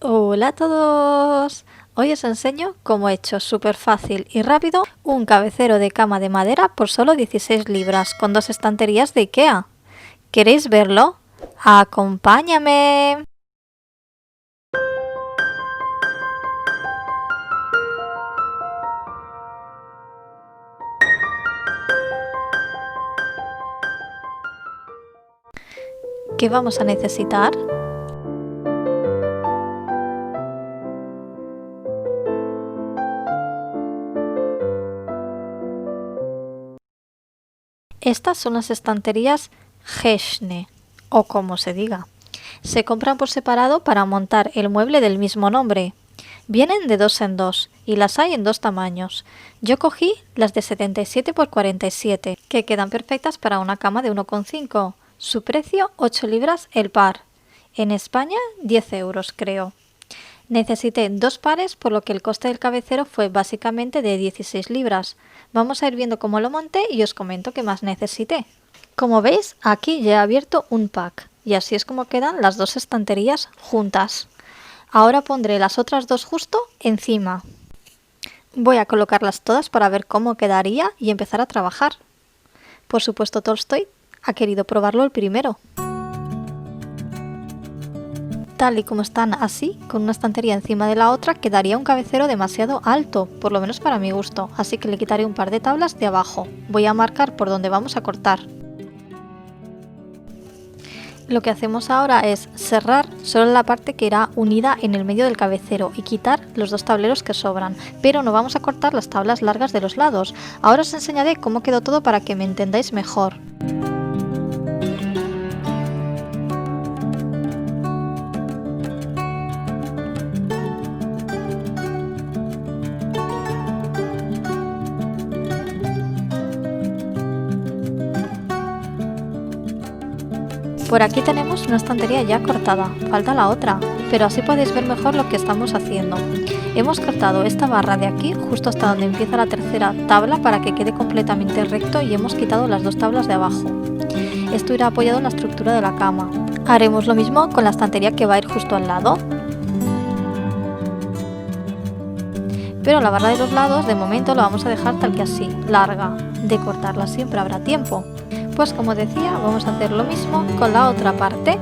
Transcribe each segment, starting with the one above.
Hola a todos. Hoy os enseño cómo he hecho súper fácil y rápido un cabecero de cama de madera por solo 16 libras con dos estanterías de IKEA. ¿Queréis verlo? ¡Acompáñame! ¿Qué vamos a necesitar? Estas son las estanterías Hechne, o como se diga. Se compran por separado para montar el mueble del mismo nombre. Vienen de 2 en 2 y las hay en dos tamaños. Yo cogí las de 77 por 47, que quedan perfectas para una cama de 1,5. Su precio 8 libras el par. En España 10 euros creo. Necesité dos pares, por lo que el coste del cabecero fue básicamente de 16 libras. Vamos a ir viendo cómo lo monté y os comento qué más necesité. Como veis, aquí ya he abierto un pack y así es como quedan las dos estanterías juntas. Ahora pondré las otras dos justo encima. Voy a colocarlas todas para ver cómo quedaría y empezar a trabajar. Por supuesto, Tolstoy ha querido probarlo el primero. Tal y como están así, con una estantería encima de la otra, quedaría un cabecero demasiado alto, por lo menos para mi gusto, así que le quitaré un par de tablas de abajo. Voy a marcar por donde vamos a cortar. Lo que hacemos ahora es cerrar solo la parte que irá unida en el medio del cabecero y quitar los dos tableros que sobran, pero no vamos a cortar las tablas largas de los lados. Ahora os enseñaré cómo quedó todo para que me entendáis mejor. Por aquí tenemos una estantería ya cortada, falta la otra, pero así podéis ver mejor lo que estamos haciendo. Hemos cortado esta barra de aquí justo hasta donde empieza la tercera tabla para que quede completamente recto y hemos quitado las dos tablas de abajo. Esto irá apoyado en la estructura de la cama. Haremos lo mismo con la estantería que va a ir justo al lado. Pero la barra de los lados de momento la vamos a dejar tal que así, larga. De cortarla siempre habrá tiempo. Pues como decía, vamos a hacer lo mismo con la otra parte.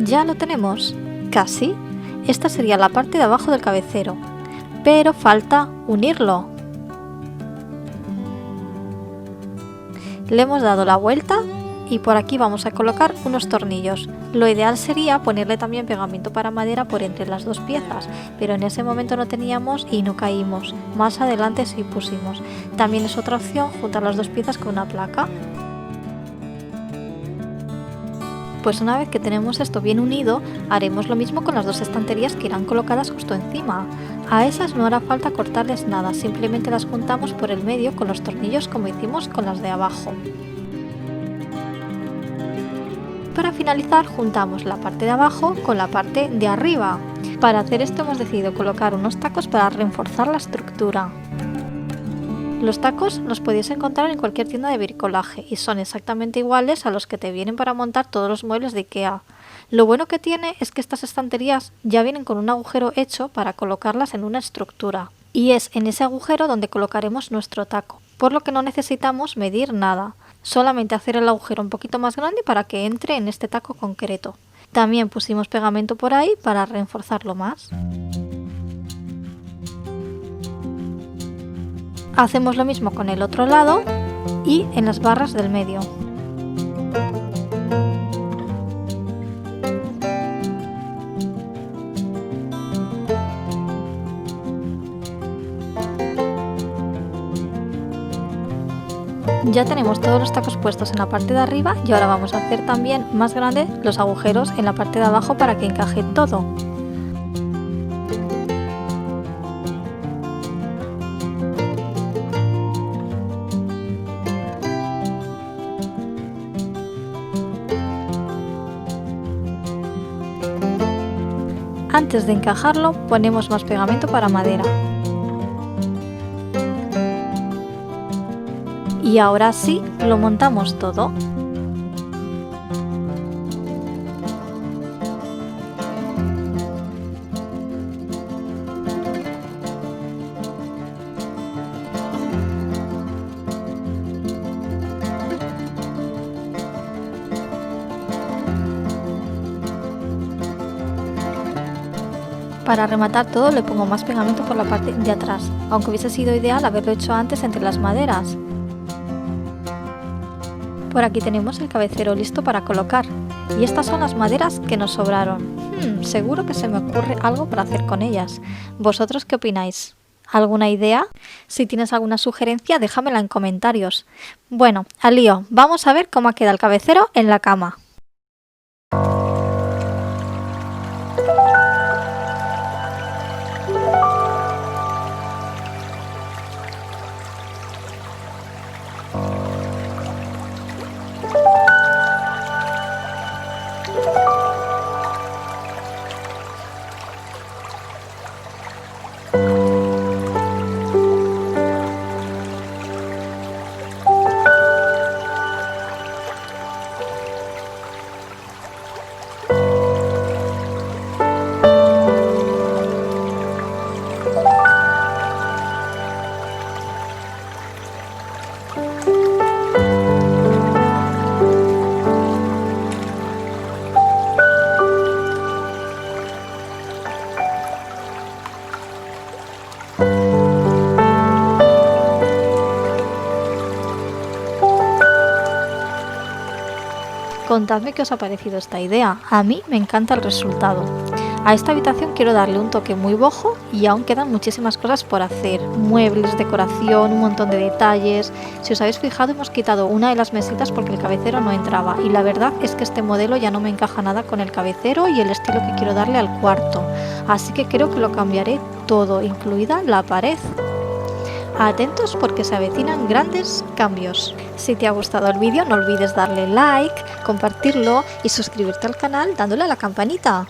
Ya lo tenemos, casi. Esta sería la parte de abajo del cabecero, pero falta unirlo. Le hemos dado la vuelta y por aquí vamos a colocar unos tornillos. Lo ideal sería ponerle también pegamento para madera por entre las dos piezas, pero en ese momento no teníamos y no caímos. Más adelante sí pusimos. También es otra opción juntar las dos piezas con una placa. Pues una vez que tenemos esto bien unido, haremos lo mismo con las dos estanterías que irán colocadas justo encima. A esas no hará falta cortarles nada, simplemente las juntamos por el medio con los tornillos como hicimos con las de abajo. Para finalizar, juntamos la parte de abajo con la parte de arriba. Para hacer esto hemos decidido colocar unos tacos para reforzar la estructura. Los tacos los podéis encontrar en cualquier tienda de bricolaje y son exactamente iguales a los que te vienen para montar todos los muebles de IKEA. Lo bueno que tiene es que estas estanterías ya vienen con un agujero hecho para colocarlas en una estructura. Y es en ese agujero donde colocaremos nuestro taco, por lo que no necesitamos medir nada. Solamente hacer el agujero un poquito más grande para que entre en este taco concreto. También pusimos pegamento por ahí para reforzarlo más. Hacemos lo mismo con el otro lado y en las barras del medio. Ya tenemos todos los tacos puestos en la parte de arriba y ahora vamos a hacer también más grandes los agujeros en la parte de abajo para que encaje todo. Antes de encajarlo ponemos más pegamento para madera. Y ahora sí, lo montamos todo. Para rematar todo le pongo más pegamento por la parte de atrás, aunque hubiese sido ideal haberlo hecho antes entre las maderas. Por aquí tenemos el cabecero listo para colocar, y estas son las maderas que nos sobraron. Seguro que se me ocurre algo para hacer con ellas. ¿Vosotros qué opináis? ¿Alguna idea? Si tienes alguna sugerencia, déjamela en comentarios. Bueno, al lío, vamos a ver cómo queda el cabecero en la cama. Contadme qué os ha parecido esta idea, a mí me encanta el resultado. A esta habitación quiero darle un toque muy boho y aún quedan muchísimas cosas por hacer, muebles, decoración, un montón de detalles. Si os habéis fijado hemos quitado una de las mesitas porque el cabecero no entraba y la verdad es que este modelo ya no me encaja nada con el cabecero y el estilo que quiero darle al cuarto, así que creo que lo cambiaré todo, incluida la pared. Atentos porque se avecinan grandes cambios. Si te ha gustado el vídeo no olvides darle like, compartirlo y suscribirte al canal dándole a la campanita.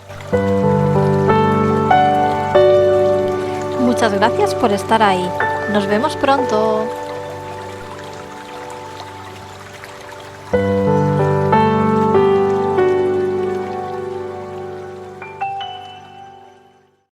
Muchas gracias por estar ahí. Nos vemos pronto.